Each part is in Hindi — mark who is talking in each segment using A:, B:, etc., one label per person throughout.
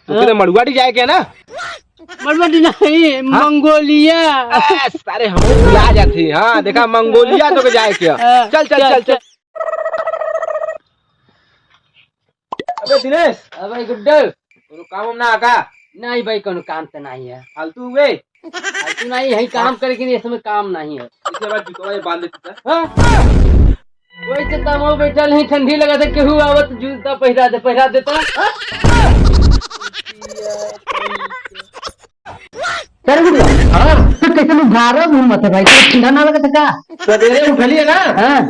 A: तो तेरे मड़ुआडी जाए क्या ना?
B: मड़ुआडी नहीं, मंगोलिया।
A: सारे हम भुला जाते। हाँ देखा, मंगोलिया तो के जाए क्या? चल चल चल चल। अबे दिनेश,
B: भाई गुड्डू,
A: काम ना आका?
B: नहीं भाई कोनो काम तो नहीं है।
A: फालतू हुए
B: फालतू नहीं है, काम करके नहीं, इसमें काम नहीं है।
A: इसके बाद जुतवा बांध देता।
B: वही तो तमो बैठल ही, ठंडी लगा था, केहू आवत जूता पहिरा देता।
C: तो कैसे लोग भारा घूमत है भाई, तो ठंडा ना लगा था?
A: सवेरे उठलिए ना,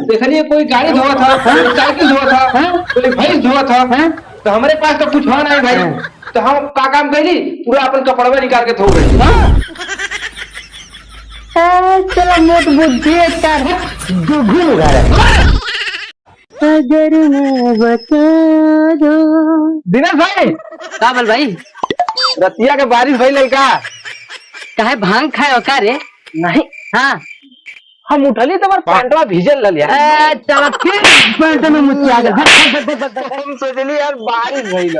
A: देखलिए कोई गाड़ी धोआ था, साइकिल धोआ था, कोई भैंस धोआ था, तो हमारे पास तो कुछ हुआ नहीं भाई। तो हम का काम कैली, पूरा अपन कपड़वा निकाल के धो गई।
C: चलो मोट बुद्धि अगर मैं बता दो।
A: दिनेश भाई,
B: का बोल भाई?
A: रतिया के बारिश भइल का?
B: काहे भांग खाए हो का रे?
A: नहीं,
B: हाँ
A: हम उठली तो पैंटवा भीजल लल यार।
B: चलो फिर पैंट में मुझे आ गया।
A: हम सोचली यार बारिश भइल।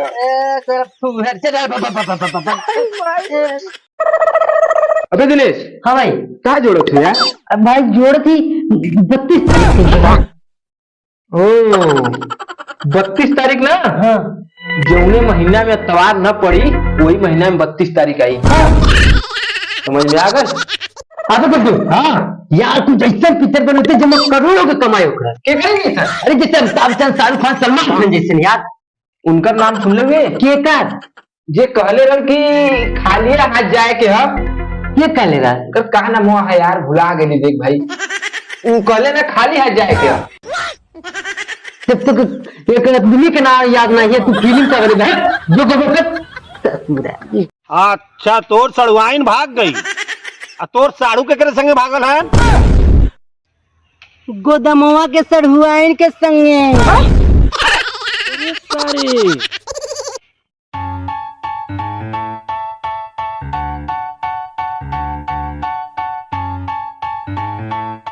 A: अबे दिनेश,
C: हाँ भाई।
A: क्या जोड़त है यार?
C: अब भाई जोड़ थी 32 तारीख।
A: ओ 32 तारीख ना?
C: हाँ
A: जौने महीना में तवार न पड़ी, वही महीना में 32 तारीख आई। समझ में आ गए?
C: आगे बढ़ दो। हाँ यार, कुछ ऐसा पिक्चर बनते जमा करोड़ों के कमाए होगा।
A: क्या करेंगे सर?
C: अरे जैसे अमिताभ बच्चन, शाहरुख खान, सलमान खान जैसे यार।
A: उनका नाम सुन लोगे?
C: केकर
A: जे कहले रह कि खाली हाथ जाए के हम
C: ये कह ले रहा
A: कर कहा ना मुआ है यार, भुला गई देख भाई। वो कहले ना खाली हाथ जाए के।
C: जब तक एक आदमी के नाम याद नहीं है, तू फीलिंग कर रही है जो कब।
D: अच्छा, तोर सड़ुआइन भाग गई, तोर साड़ू के संगे भागल है?
C: गोदमवा के सड़ुआइन के संगे।
D: सारी